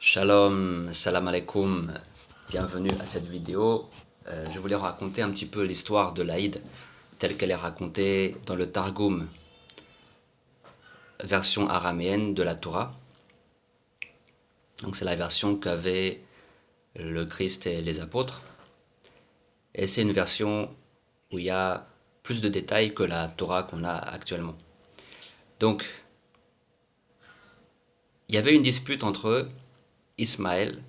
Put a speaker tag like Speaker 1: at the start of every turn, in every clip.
Speaker 1: Shalom, salam alaikum, bienvenue à cette vidéo. Je voulais raconter un petit peu l'histoire de l'Aïd telle qu'elle est racontée dans le Targum, version araméenne de la Torah. Donc c'est la version qu'avaient le Christ et les apôtres. Et c'est une version où il y a plus de détails que la Torah qu'on a actuellement. Donc, il y avait une dispute entre Ismaël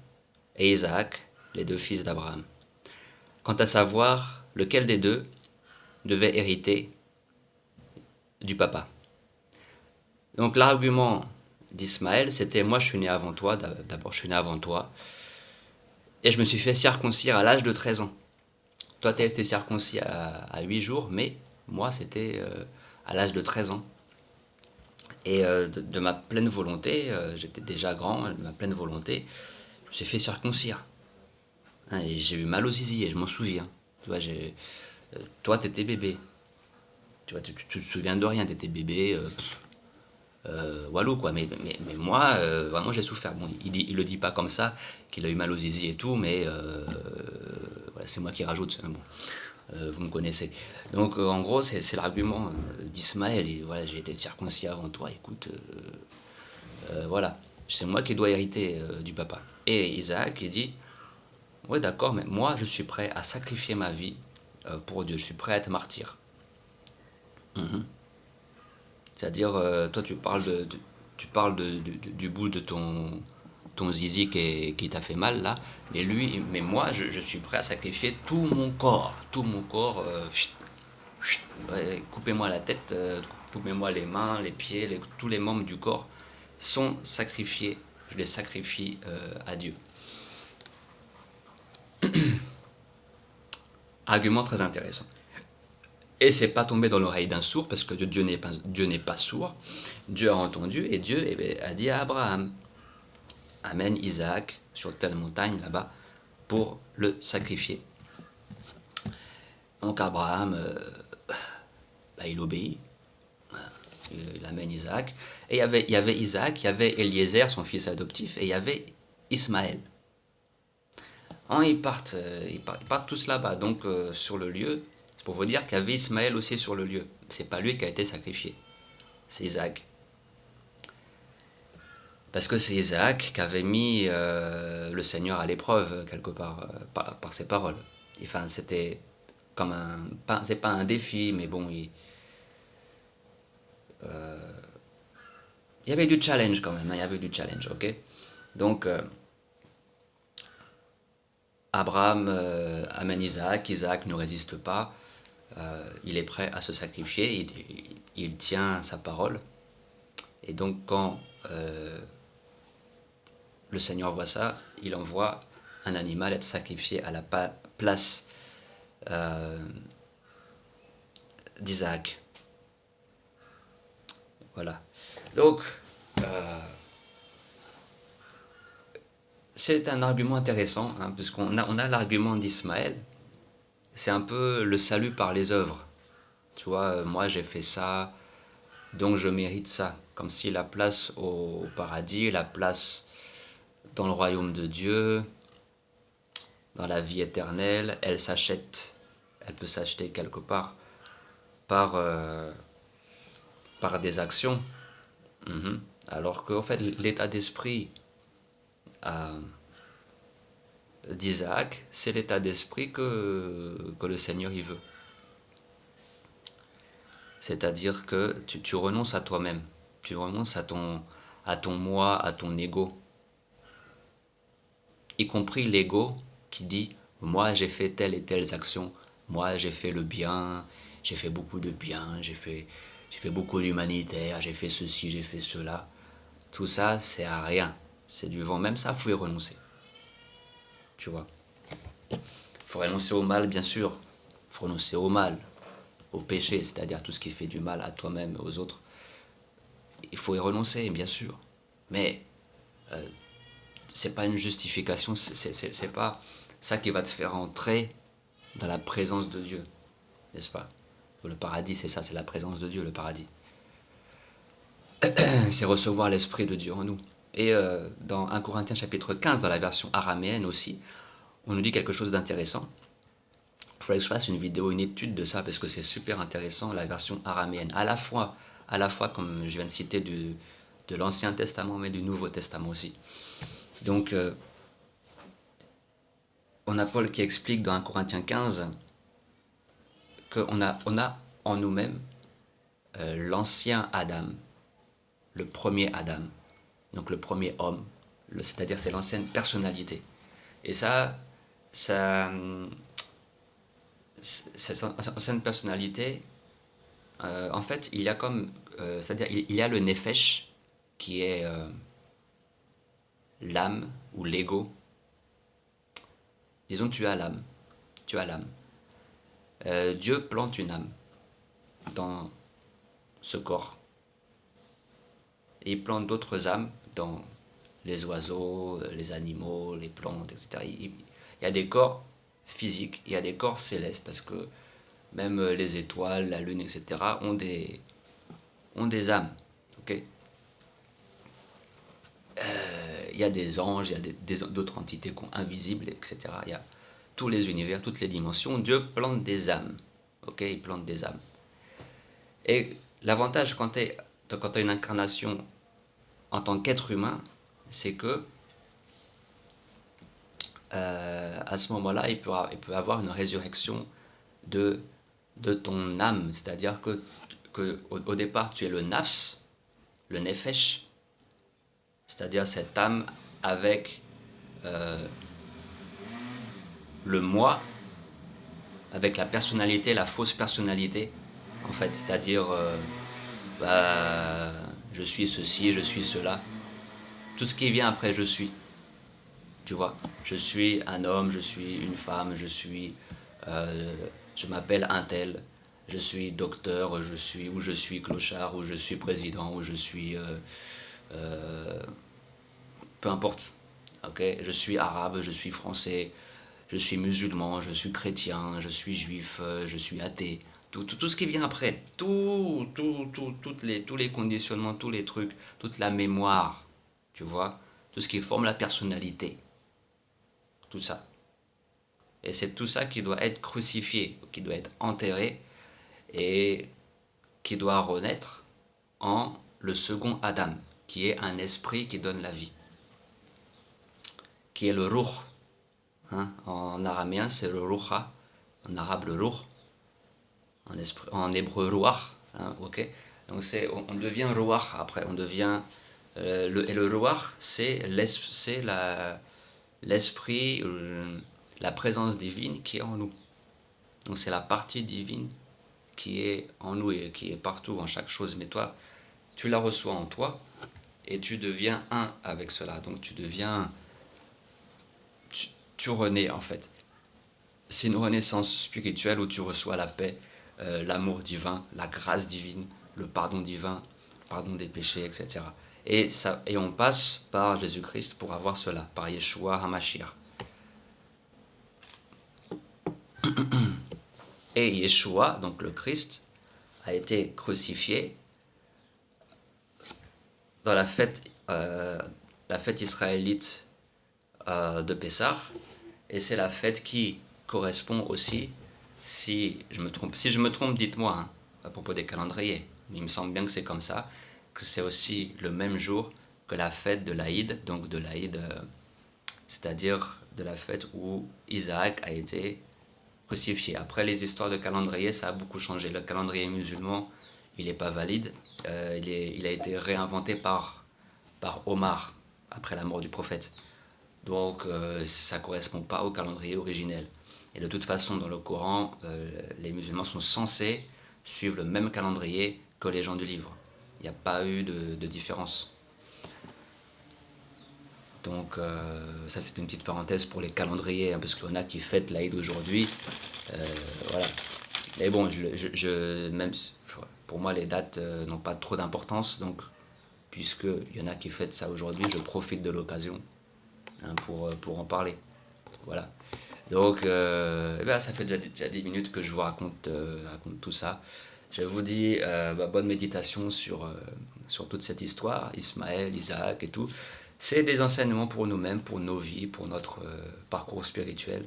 Speaker 1: et Isaac, les deux fils d'Abraham, quant à savoir lequel des deux devait hériter du papa. Donc l'argument d'Ismaël, c'était moi je suis né avant toi, d'abord je suis né avant toi, et je me suis fait circoncire à l'âge de 13 ans. Toi tu as été circoncis à 8 jours, mais moi c'était à l'âge de 13 ans. Et de ma pleine volonté, j'étais déjà grand, de ma pleine volonté, je me suis fait circoncire. Hein, et j'ai eu mal aux zizi, et je m'en souviens. Tu vois, toi t'étais bébé. Tu vois, tu te souviens de rien, t'étais bébé, walou quoi. Mais moi, vraiment j'ai souffert. Bon, il le dit pas comme ça, qu'il a eu mal aux zizi et tout, mais voilà, c'est moi qui rajoute. Bon, vous me connaissez. Donc en gros, c'est l'argument d'Ismaël. Et voilà, j'ai été circoncis avant toi. Écoute, voilà, c'est moi qui dois hériter du papa. Et Isaac, il dit, ouais d'accord, mais moi je suis prêt à sacrifier ma vie pour Dieu. Je suis prêt à être martyr. C'est-à-dire, toi, tu parles du bout de ton zizi qui t'a fait mal, là. Mais moi, je suis prêt à sacrifier tout mon corps. Tout mon corps. Ouais, coupez-moi la tête, coupez-moi les mains, les pieds, tous les membres du corps sont sacrifiés. Je les sacrifie à Dieu. Argument très intéressant. Et c'est pas tombé dans l'oreille d'un sourd, parce que Dieu n'est pas sourd. Dieu a entendu, et Dieu a dit à Abraham, amène Isaac sur telle montagne là-bas pour le sacrifier. Donc Abraham, il obéit, il amène Isaac. Et il y avait Isaac, il y avait Eliezer, son fils adoptif, et il y avait Ismaël. Ils partent tous là-bas, donc sur le lieu. C'est pour vous dire qu'il y avait Ismaël aussi sur le lieu. C'est pas lui qui a été sacrifié, c'est Isaac. Parce que c'est Isaac qui avait mis le Seigneur à l'épreuve, quelque part, par ses paroles. Enfin, c'était comme c'est pas un défi, mais bon, il y avait du challenge quand même, hein, il y avait du challenge, ok. Donc, Abraham amène Isaac, Isaac ne résiste pas, il est prêt à se sacrifier, il tient sa parole. Et donc, quand le Seigneur voit ça, il envoie un animal être sacrifié à la place d'Isaac. Voilà. Donc, c'est un argument intéressant, hein, puisqu'on a l'argument d'Ismaël. C'est un peu le salut par les œuvres. Tu vois, moi j'ai fait ça, donc je mérite ça. Comme si la place au paradis, la place dans le royaume de Dieu, dans la vie éternelle, elle s'achète. Elle peut s'acheter quelque part par des actions. Alors qu'en fait, l'état d'esprit d'Isaac, c'est l'état d'esprit que le Seigneur y veut. C'est-à-dire que tu renonces à toi-même, tu renonces à ton moi, à ton ego, y compris l'ego qui dit « moi j'ai fait telle et telle action, moi j'ai fait le bien, j'ai fait beaucoup de bien, j'ai fait beaucoup d'humanitaire, j'ai fait ceci, j'ai fait cela ». Tout ça, c'est à rien, c'est du vent. Même ça, vous pouvez renoncer. Tu vois. Il faut renoncer au mal, bien sûr. Il faut renoncer au mal, au péché, c'est-à-dire tout ce qui fait du mal à toi-même et aux autres. Il faut y renoncer, bien sûr. Mais c'est pas une justification, c'est pas ça qui va te faire entrer dans la présence de Dieu, n'est-ce pas? Le paradis, c'est ça, c'est la présence de Dieu, le paradis. C'est recevoir l'Esprit de Dieu en nous. Et dans 1 Corinthiens chapitre 15, dans la version araméenne aussi, on nous dit quelque chose d'intéressant. Il faudrait que je fasse une vidéo, une étude de ça, parce que c'est super intéressant, la version araméenne. À la fois comme je viens de citer, de l'Ancien Testament, mais du Nouveau Testament aussi. Donc, on a Paul qui explique dans 1 Corinthiens 15 qu'on a en nous-mêmes l'ancien Adam, le premier Adam, donc le premier homme, c'est-à-dire c'est l'ancienne personnalité. Et cette ancienne personnalité, en fait, il y a comme, c'est-à-dire il y a le nefesh, qui est l'âme ou l'ego. Disons tu as l'âme, tu as l'âme. Dieu plante une âme dans ce corps. Et il plante d'autres âmes dans les oiseaux, les animaux, les plantes, etc. Il y a des corps physiques, il y a des corps célestes, parce que même les étoiles, la lune, etc. ont des âmes. Ok. Il y a des anges, il y a d'autres entités invisibles, etc. Il y a tous les univers, toutes les dimensions. Dieu plante des âmes. Ok, il plante des âmes. Et l'avantage quand tu as une incarnation en tant qu'être humain, c'est que à ce moment-là, il peut avoir une résurrection de ton âme. C'est-à-dire que au départ, tu es le nafs, le nefesh, c'est-à-dire cette âme avec le moi, avec la personnalité, la fausse personnalité, en fait, c'est-à-dire je suis ceci, je suis cela. Tout ce qui vient après, je suis. Tu vois, je suis un homme, je suis une femme, je m'appelle un tel, je suis docteur, je suis clochard, ou je suis président, ou je suis peu importe. Ok, je suis arabe, je suis français, je suis musulman, je suis chrétien, je suis juif, je suis athée. Tout ce qui vient après, tous les conditionnements, tous les trucs, toute la mémoire, tu vois, tout ce qui forme la personnalité, tout ça. Et c'est tout ça qui doit être crucifié, qui doit être enterré, et qui doit renaître en le second Adam, qui est un esprit qui donne la vie, qui est le ruh. Hein, en araméen, c'est le ruha, en arabe le ruh, en hébreu ruach. Hein, ok. Donc on devient ruach après, on devient et le ruach, c'est l'esprit, la présence divine qui est en nous. Donc c'est la partie divine qui est en nous et qui est partout, en chaque chose. Mais toi, tu la reçois en toi et tu deviens un avec cela. Donc tu renais en fait. C'est une renaissance spirituelle où tu reçois la paix, l'amour divin, la grâce divine, le pardon divin, le pardon des péchés, etc. Et on passe par Jésus-Christ pour avoir cela, par Yeshua HaMashiach. Et Yeshua, donc le Christ, a été crucifié dans la fête israélite de Pessah, et c'est la fête qui correspond aussi, si je me trompe, dites-moi, hein, à propos des calendriers, il me semble bien que c'est comme ça, que c'est aussi le même jour que la fête de l'Aïd, donc de l'Aïd, c'est-à-dire de la fête où Isaac a été crucifié. Après, les histoires de calendrier, ça a beaucoup changé. Le calendrier musulman, il n'est pas valide. Il a été réinventé par Omar, après la mort du prophète. Donc, ça ne correspond pas au calendrier originel. Et de toute façon, dans le Coran, les musulmans sont censés suivre le même calendrier que les gens du livre. Il n'y a pas eu de différence. Donc ça c'est une petite parenthèse pour les calendriers, hein, parce qu'il y en a qui fêtent l'Aïd aujourd'hui. Voilà. Mais bon, même pour moi les dates n'ont pas trop d'importance, donc puisqu'il y en a qui fêtent ça aujourd'hui, je profite de l'occasion, hein, pour en parler. Voilà. Donc ça fait déjà 10 minutes que je vous raconte tout ça. Je vous dis bonne méditation sur toute cette histoire, Ismaël, Isaac et tout. C'est des enseignements pour nous-mêmes, pour nos vies, pour notre parcours spirituel.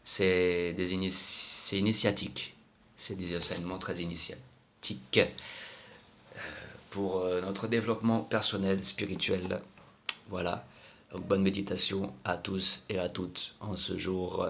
Speaker 1: C'est initiatique. C'est des enseignements très initiatiques pour notre développement personnel, spirituel. Voilà. Donc bonne méditation à tous et à toutes en ce jour